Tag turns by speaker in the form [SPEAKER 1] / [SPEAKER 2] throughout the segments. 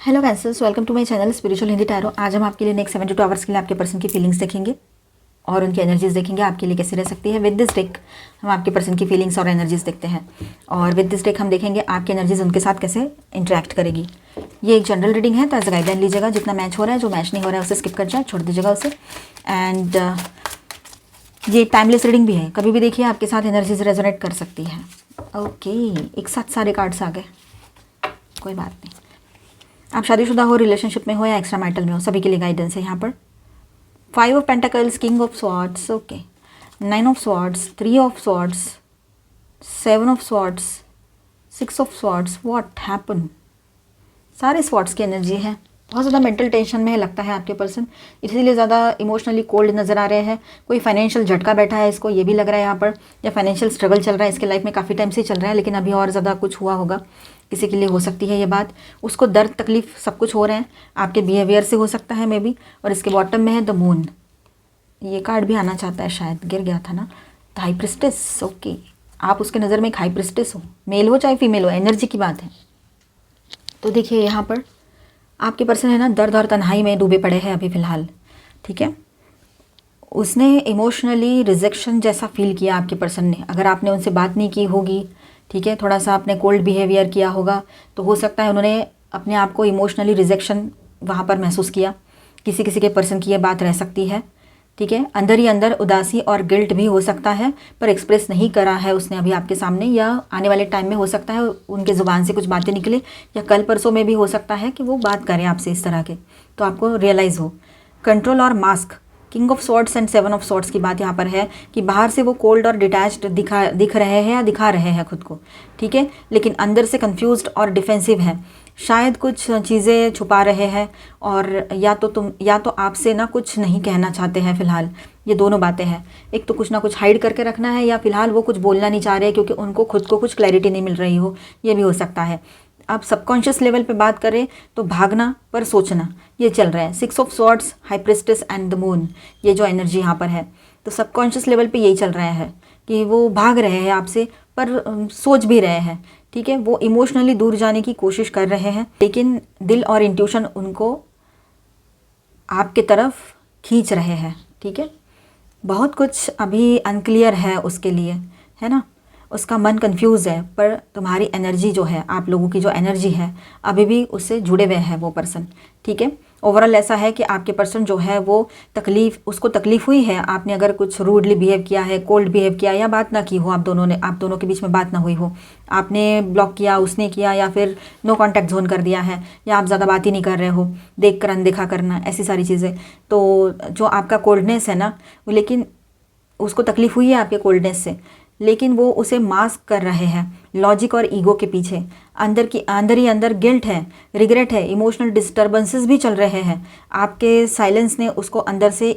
[SPEAKER 1] Hello cancers, welcome to my channel spiritual Hindi tarot. आज हम आपके लिए नेक्स्ट 72 आवर्स के लिए आपके पर्सन की फीलिंग्स देखेंगे और उनकी एनर्जीज देखेंगे आपके लिए कैसी रह सकती है। विद दिस डेक हम आपके पर्सन की फीलिंग्स और एनर्जीज देखते हैं और विद दिस डेक हम देखेंगे आपकी एनर्जीज उनके साथ कैसे इंटरेक्ट करेगी। ये एक जनरल रीडिंग है तो एज गाइडलाइन लीजिएगा। जितना मैच हो रहा है, जो मैच नहीं हो रहा है उसे स्किप कर जाए, छोड़ दीजिएगा उसे। एंड ये टाइमलेस रीडिंग भी है, कभी भी देखिए आपके साथ एनर्जीज रेजोनेट कर सकती है। ओके, एक साथ सारे कार्ड्स आ गए, कोई बात नहीं। आप शादीशुदा हो, रिलेशनशिप में हो या एक्स्ट्रा मैरिटल में हो, सभी के लिए गाइडेंस है यहाँ पर। 5 of pentacles, king of swords, okay, 9 of swords, 3 of swords, 7 of swords, 6 of swords. What happen? सारे स्वॉर्ड्स की एनर्जी है। बहुत ज़्यादा मेंटल टेंशन में है लगता है आपके पर्सन, इसीलिए ज़्यादा इमोशनली कोल्ड नज़र आ रहे हैं। कोई फाइनेंशियल झटका बैठा है इसको, ये भी लग रहा है यहाँ पर, या फाइनेंशियल स्ट्रगल चल रहा है इसके लाइफ में, काफ़ी टाइम से चल रहा है, लेकिन अभी और ज़्यादा कुछ हुआ होगा। किसी के लिए हो सकती है ये बात, उसको दर्द तकलीफ सब कुछ हो रहे हैं, आपके बिहेवियर से हो सकता है मे बी। और इसके बॉटम में है द मून, ये कार्ड भी आना चाहता है शायद, गिर गया था ना। द हाई प्रिस्टेस, ओके, आप उसके नज़र में एक हाई प्रिस्टेस हो, मेल हो चाहे फीमेल हो, एनर्जी की बात है। तो देखिए यहाँ पर आपके पर्सन है ना, दर्द और तन्हाई में डूबे पड़े हैं अभी फ़िलहाल, ठीक है। उसने इमोशनली रिजेक्शन जैसा फील किया आपके पर्सन ने, अगर आपने उनसे बात नहीं की होगी, ठीक है, थोड़ा सा आपने कोल्ड बिहेवियर किया होगा, तो हो सकता है उन्होंने अपने आप को इमोशनली रिजेक्शन वहाँ पर महसूस किया। किसी किसी के पर्सन की ये बात रह सकती है, ठीक है। अंदर ही अंदर उदासी और गिल्ट भी हो सकता है, पर एक्सप्रेस नहीं करा है उसने अभी आपके सामने, या आने वाले टाइम में हो सकता है उनके ज़ुबान से कुछ बातें निकले, या कल परसों में भी हो सकता है कि वो बात करें आपसे इस तरह के, तो आपको रियलाइज़ हो। कंट्रोल और mask, king of swords and 7 of swords की बात यहाँ पर है कि बाहर से वो कोल्ड और डिटैच्ड दिख रहे हैं या दिखा रहे हैं खुद को, ठीक है, लेकिन अंदर से कंफ्यूज्ड और डिफेंसिव है। शायद कुछ चीज़ें छुपा रहे हैं, और या तो आपसे ना कुछ नहीं कहना चाहते हैं फ़िलहाल। ये दोनों बातें हैं, एक तो कुछ ना कुछ हाइड करके रखना है, या फिलहाल वो कुछ बोलना नहीं चाह रहे क्योंकि उनको खुद को कुछ क्लैरिटी नहीं मिल रही हो, ये भी हो सकता है। आप सबकॉन्शियस लेवल पे बात करें तो भागना पर सोचना, ये चल रहा है। 6 of swords, high priestess and the moon, ये जो एनर्जी यहाँ पर है, तो सबकॉन्शियस लेवल पे यही चल रहा है कि वो भाग रहे हैं आपसे, पर सोच भी रहे हैं, ठीक है। वो इमोशनली दूर जाने की कोशिश कर रहे हैं, लेकिन दिल और इंट्यूशन उनको आपके तरफ खींच रहे हैं, ठीक है। बहुत कुछ अभी अनक्लियर है उसके लिए, है ना, उसका मन कंफ्यूज है, पर तुम्हारी एनर्जी जो है, आप लोगों की जो एनर्जी है, अभी भी उससे जुड़े हुए हैं वो पर्सन, ठीक है। ओवरऑल ऐसा है कि आपके पर्सन जो है वो उसको तकलीफ़ हुई है, आपने अगर कुछ रूडली बिहेव किया है, कोल्ड बिहेव किया, या बात ना की हो, आप दोनों के बीच में बात ना हुई हो, आपने ब्लॉक किया, उसने किया, या फिर नो कॉन्टैक्ट जोन कर दिया है, या आप ज़्यादा बात ही नहीं कर रहे हो, देख कर अनदेखा करना, ऐसी सारी चीज़ें। तो जो आपका कोल्डनेस है ना, लेकिन उसको तकलीफ़ हुई है आपके कोल्डनेस से, लेकिन वो उसे मास्क कर रहे हैं लॉजिक और ईगो के पीछे। अंदर ही अंदर गिल्ट है, रिग्रेट है, इमोशनल डिस्टर्बेंसेस भी चल रहे हैं। आपके साइलेंस ने उसको अंदर से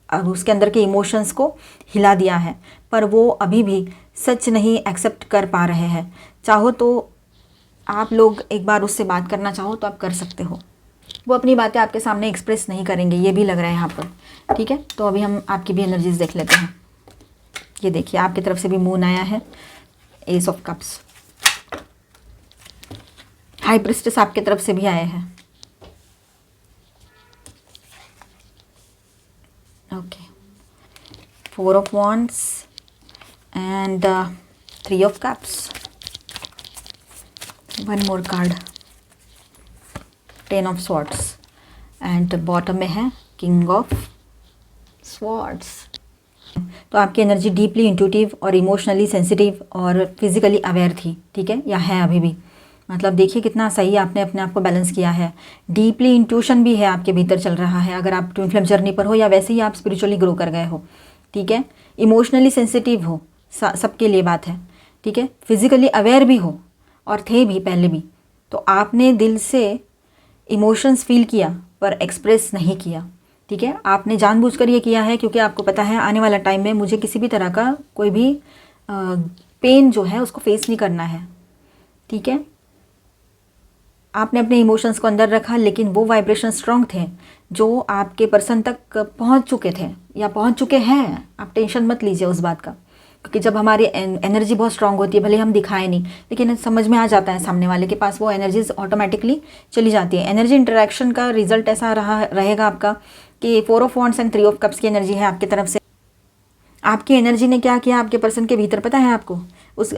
[SPEAKER 1] उसके अंदर के इमोशंस को हिला दिया है, पर वो अभी भी सच नहीं एक्सेप्ट कर पा रहे हैं। चाहो तो आप लोग एक बार उससे बात करना चाहो तो आप कर सकते हो, वो अपनी बातें आपके सामने एक्सप्रेस नहीं करेंगे, ये भी लग रहा है यहाँ पर, ठीक है। तो अभी हम आपकी भी एनर्जीज देख लेते हैं। ये देखिए आपकी तरफ से भी मून आया है, S of cups, high priestess आपकी तरफ से भी आया है, okay, 4 of wands and 3 of cups, one more card, 10 of swords and bottom में है किंग ऑफ स्वॉर्ड्स। तो आपकी एनर्जी डीपली इंट्यूटिव और इमोशनली सेंसिटिव और फिजिकली अवेयर थी, ठीक है, या है अभी भी। मतलब देखिए कितना सही आपने अपने आप को बैलेंस किया है। डीपली इंट्यूशन भी है आपके भीतर चल रहा है, अगर आप ट्विन फ्लेम जर्नी पर हो या वैसे ही आप स्पिरिचुअली ग्रो कर गए हो, ठीक है। इमोशनली सेंसिटिव हो, सबके लिए बात है, ठीक है। फिजिकली अवेयर भी हो, और थे भी पहले भी। तो आपने दिल से इमोशंस फील किया पर एक्सप्रेस नहीं किया, ठीक है। आपने जानबूझकर ये किया है क्योंकि आपको पता है आने वाला टाइम में मुझे किसी भी तरह का कोई भी पेन जो है उसको फेस नहीं करना है, ठीक है। आपने अपने इमोशंस को अंदर रखा, लेकिन वो वाइब्रेशन स्ट्रॉन्ग थे जो आपके पर्सन तक पहुंच चुके थे या पहुंच चुके हैं। आप टेंशन मत लीजिए उस बात का, क्योंकि जब हमारी एनर्जी बहुत स्ट्रांग होती है, भले हम दिखाए नहीं, लेकिन समझ में आ जाता है सामने वाले के पास, वो एनर्जीज ऑटोमेटिकली चली जाती है। एनर्जी इंटरेक्शन का रिजल्ट ऐसा रहेगा आपका कि 4 of wands and 3 of cups की एनर्जी है आपकी तरफ से। आपकी एनर्जी ने क्या किया आपके पर्सन के भीतर, पता है आपको?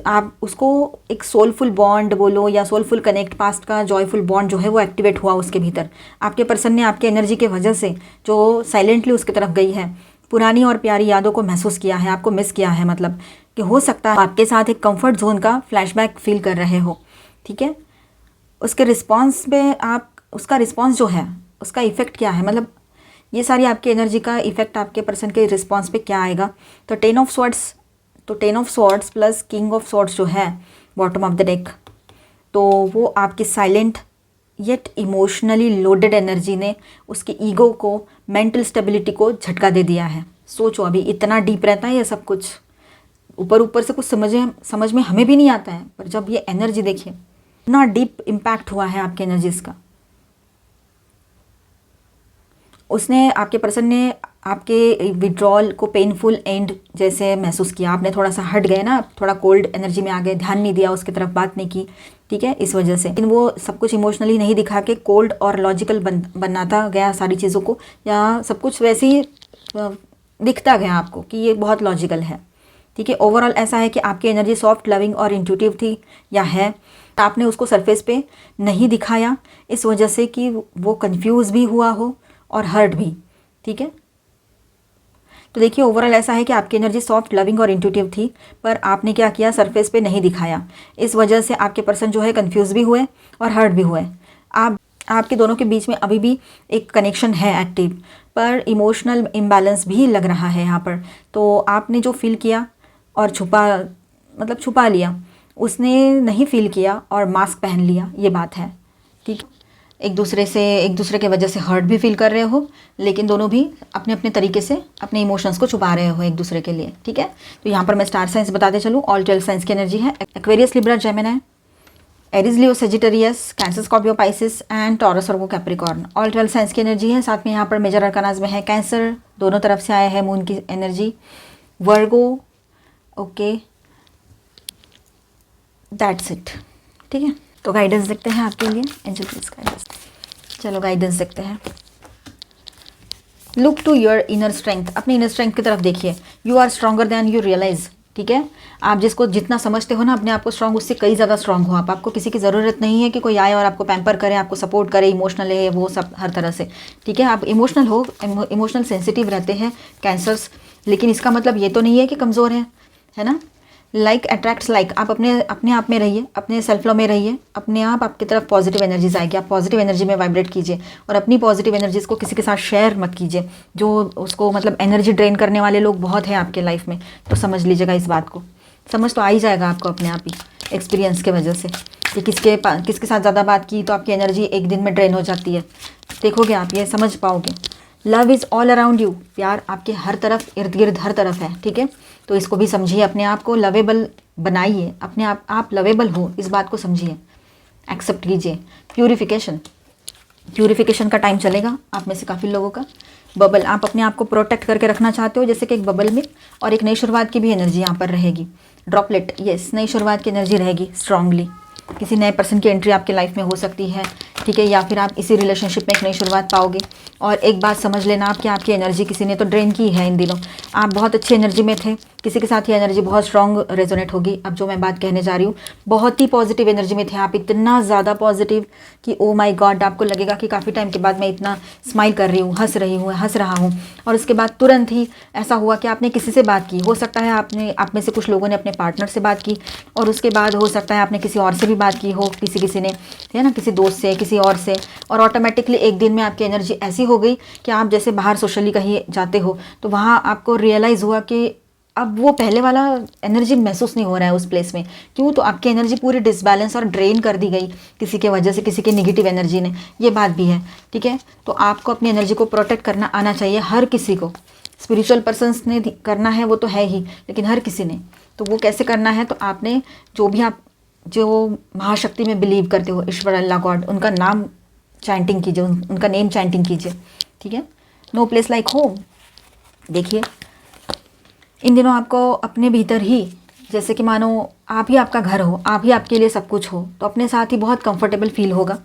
[SPEAKER 1] आप उसको एक सोलफुल बॉन्ड बोलो या सोलफुल कनेक्ट, पास्ट का जॉयफुल बॉन्ड जो है वो एक्टिवेट हुआ उसके भीतर। आपके पर्सन ने आपके एनर्जी के वजह से जो साइलेंटली उसकी तरफ गई है, पुरानी और प्यारी यादों को महसूस किया है, आपको मिस किया है, मतलब कि हो सकता है आपके साथ एक कंफर्ट जोन का फ्लैशबैक फील कर रहे हो, ठीक है। उसके रिस्पॉन्स में आप, उसका रिस्पॉन्स जो है उसका इफेक्ट क्या है, मतलब ये सारी आपकी एनर्जी का इफेक्ट आपके पर्सन के रिस्पॉन्स पे क्या आएगा। तो 10 ऑफ स्वॉर्ड्स, तो 10 of swords plus king of swords जो है बॉटम ऑफ द डेक, तो वो आपकी silent yet emotionally loaded energy ने उसकी ईगो को, मेंटल स्टेबिलिटी को झटका दे दिया है। सोचो, अभी इतना डीप रहता है ये सब कुछ, ऊपर ऊपर से कुछ समझ में हमें भी नहीं आता है, पर जब ये एनर्जी देखिए, इतना डीप इम्पैक्ट हुआ है आपके एनर्जीज का। उसने, आपके पर्सन ने आपके विड्रॉल को पेनफुल एंड जैसे महसूस किया। आपने थोड़ा सा हट गए ना, थोड़ा कोल्ड एनर्जी में आ गए, ध्यान नहीं दिया उसकी तरफ, बात नहीं की, ठीक है, इस वजह से। लेकिन वो सब कुछ इमोशनली नहीं दिखा के कोल्ड और लॉजिकल बनाता गया सारी चीज़ों को, या सब कुछ वैसे ही दिखता गया आपको कि ये बहुत लॉजिकल है, ठीक है। ओवरऑल ऐसा है कि आपकी एनर्जी सॉफ्ट, लविंग और इंट्यूटिव थी या है। आपने उसको सरफेस पे नहीं दिखाया, इस वजह से कि वो कंफ्यूज भी हुआ हो और हर्ट भी, ठीक है। तो देखिए, ओवरऑल ऐसा है कि आपकी एनर्जी सॉफ्ट, लविंग और इंट्यूटिव थी, पर आपने क्या किया, सरफेस पे नहीं दिखाया। इस वजह से आपके पर्सन जो है कंफ्यूज भी हुए और हर्ट भी हुए। आपके दोनों के बीच में अभी भी एक कनेक्शन है एक्टिव, पर इमोशनल इम्बैलेंस भी लग रहा है यहाँ पर। तो आपने जो फील किया और छुपा लिया, उसने नहीं फील किया और मास्क पहन लिया, ये बात है, ठीक। एक दूसरे के वजह से हर्ट भी फील कर रहे हो, लेकिन दोनों भी अपने अपने तरीके से अपने इमोशंस को छुपा रहे हो एक दूसरे के लिए, ठीक है। तो यहाँ पर मैं स्टार साइंस बताते चलूँ। ऑल 12 साइंस की एनर्जी है Aquarius, Libra, Gemini, Aries, Leo, Sagittarius, cancer, Scorpio, Pisces and taurus और वो कैप्रिकॉर्न। ऑल 12 साइंस की एनर्जी है। साथ में यहाँ पर मेजर अरकानाज में है कैंसर, दोनों तरफ से आया है मून की energy, Virgo, okay, that's it, ठीक है। तो गाइडेंस देखते हैं आपके लिए, एंजल प्लीज गाइडेंस। चलो गाइडेंस देखते हैं। Look to your inner strength, अपनी इनर स्ट्रेंथ की तरफ देखिए। You are stronger than you realise, ठीक है। आप जिसको जितना समझते हो ना अपने आप को स्ट्रांग, उससे कई ज़्यादा स्ट्रांग हो आप। आपको किसी की ज़रूरत नहीं है कि कोई आए और आपको पैम्पर करे, आपको सपोर्ट करे, इमोशनल है वो सब हर तरह से, ठीक है। आप इमोशनल हो, इमोशनल सेंसिटिव रहते हैं कैंसर्स, लेकिन इसका मतलब ये तो नहीं है कि कमज़ोर है ना। लाइक अट्रैक्ट्स लाइक, आप अपने आप में रहिए, अपने सेल्फ लव में रहिए, अपने आप आपकी तरफ पॉजिटिव एनर्जीज आएगी। आप पॉजिटिव एनर्जी में वाइब्रेट कीजिए और अपनी पॉजिटिव एनर्जीज को किसी के साथ शेयर मत कीजिए, जो उसको मतलब एनर्जी ड्रेन करने वाले लोग बहुत हैं आपके लाइफ में। तो समझ लीजिएगा इस बात को, समझ तो आ ही जाएगा आपको अपने आप ही एक्सपीरियंस के वजह से कि किसके साथ ज़्यादा बात की तो आपकी एनर्जी एक दिन में ड्रेन हो जाती है। देखोगे आप, ये समझ पाओगे। Love is all around you, प्यार आपके हर तरफ, इर्द गिर्द हर तरफ है, ठीक है। तो इसको भी समझिए, अपने आप को लवेबल बनाइए, अपने आप लवेबल हो, इस बात को समझिए, एक्सेप्ट कीजिए। प्यूरिफिकेशन का टाइम चलेगा आप में से काफ़ी लोगों का। बबल, आप अपने आप को प्रोटेक्ट करके रखना चाहते हो जैसे कि एक बबल में, और एक नई शुरुआत की भी एनर्जी यहाँ पर रहेगी। ड्रॉपलेट, यस, नई शुरुआत की एनर्जी रहेगी स्ट्रांगली। किसी नए पर्सन की एंट्री आपके लाइफ में हो सकती है, ठीक है, या फिर आप इसी रिलेशनशिप में एक नई शुरुआत पाओगे। और एक बात समझ लेना आप कि आपकी एनर्जी किसी ने तो ड्रेन की है इन दिनों। आप बहुत अच्छी एनर्जी में थे, किसी के साथ ये एनर्जी बहुत स्ट्रांग रेजोनेट होगी। अब जो मैं बात कहने जा रही हूँ, बहुत ही पॉजिटिव एनर्जी में थे आप, इतना ज़्यादा पॉजिटिव कि ओ माय गॉड, आपको लगेगा कि काफ़ी टाइम के बाद मैं इतना स्माइल कर रही हूँ, हंस रहा हूँ। और उसके बाद तुरंत ही ऐसा हुआ कि आपने किसी से बात की, हो सकता है आप में से कुछ लोगों ने अपने पार्टनर से बात की, और उसके बाद हो सकता है आपने किसी और से भी बात की हो, किसी ने, है ना, किसी दोस्त से, किसी और से, और ऑटोमेटिकली एक दिन में आपकी एनर्जी ऐसी हो गई कि आप जैसे बाहर सोशली कहीं जाते हो तो वहाँ आपको रियलाइज़ हुआ कि अब वो पहले वाला एनर्जी महसूस नहीं हो रहा है उस प्लेस में। क्यों? तो आपकी एनर्जी पूरी डिसबैलेंस और ड्रेन कर दी गई किसी के वजह से, किसी की नेगेटिव एनर्जी ने। ये बात भी है, ठीक है। तो आपको अपनी एनर्जी को प्रोटेक्ट करना आना चाहिए, हर किसी को। स्पिरिचुअल पर्सन्स ने करना है वो तो है ही, लेकिन हर किसी ने, तो वो कैसे करना है, तो आपने जो महाशक्ति में बिलीव करते हो, ईश्वर, अल्लाह, गॉड, उनका नाम चैंटिंग कीजिए, उनका नेम चैंटिंग कीजिए, ठीक है। नो प्लेस लाइक होम, देखिए इन दिनों आपको अपने भीतर ही, जैसे कि मानो आप ही आपका घर हो, आप ही आपके लिए सब कुछ हो, तो अपने साथ ही बहुत कंफर्टेबल फील होगा।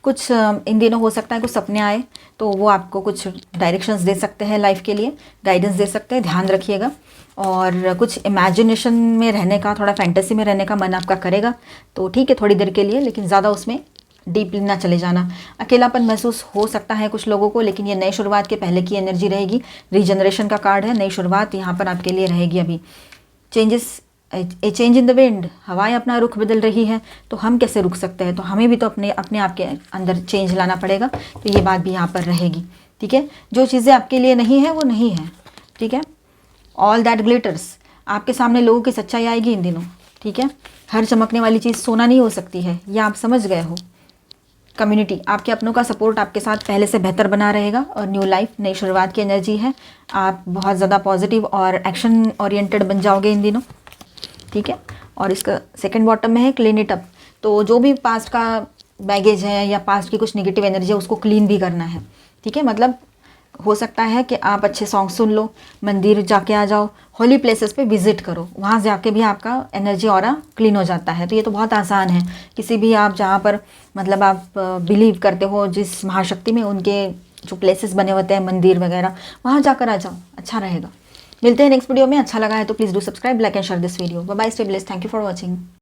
[SPEAKER 1] कुछ इन दिनों हो सकता है कुछ सपने आए, तो वो आपको कुछ डायरेक्शंस दे सकते हैं लाइफ के लिए, गाइडेंस दे सकते हैं, ध्यान रखिएगा। और कुछ इमेजिनेशन में रहने का, थोड़ा फैंटेसी में रहने का मन आपका करेगा, तो ठीक है थोड़ी देर के लिए, लेकिन ज़्यादा उसमें डीपली ना चले जाना। अकेलापन महसूस हो सकता है कुछ लोगों को, लेकिन ये नई शुरुआत के पहले की एनर्जी रहेगी। रीजनरेशन का कार्ड है, नई शुरुआत यहाँ पर आपके लिए रहेगी। अभी changes, A change in the wind, हवाएं अपना रुख बदल रही है, तो हम कैसे रुक सकते हैं? तो हमें भी तो अपने अपने आप के अंदर चेंज लाना पड़ेगा। तो ये बात भी यहाँ पर रहेगी, ठीक है। जो चीज़ें आपके लिए नहीं है वो नहीं है, ठीक है। ऑल दैट ग्लिटर्स, आपके सामने लोगों की सच्चाई आएगी इन दिनों, ठीक है। हर चमकने वाली चीज़ सोना नहीं हो सकती है, ये आप समझ गए हो। कम्युनिटी, आपके अपनों का सपोर्ट आपके साथ पहले से बेहतर बना रहेगा। और न्यू लाइफ, नई शुरुआत की एनर्जी है। आप बहुत ज़्यादा पॉजिटिव और एक्शन ओरिएंटेड बन जाओगे इन दिनों, ठीक है। और इसका सेकंड बॉटम में है क्लीन इट अप, तो जो भी पास्ट का बैगेज है या पास्ट की कुछ नेगेटिव एनर्जी है उसको क्लीन भी करना है, ठीक है। मतलब हो सकता है कि आप अच्छे सॉन्ग सुन लो, मंदिर जाके आ जाओ, होली प्लेसेस पे विजिट करो, वहाँ जाके भी आपका एनर्जी ऑरा क्लीन हो जाता है। तो ये तो बहुत आसान है। किसी भी आप जहाँ पर मतलब आप बिलीव करते हो जिस महाशक्ति में, उनके जो प्लेसेस बने होते हैं मंदिर वगैरह, वहाँ जाकर आ जाओ, अच्छा रहेगा। मिलते हैं नेक्स्ट वीडियो में। अच्छा लगा है तो please do subscribe, like and share this video. Bye bye, stay blessed, thank you for watching.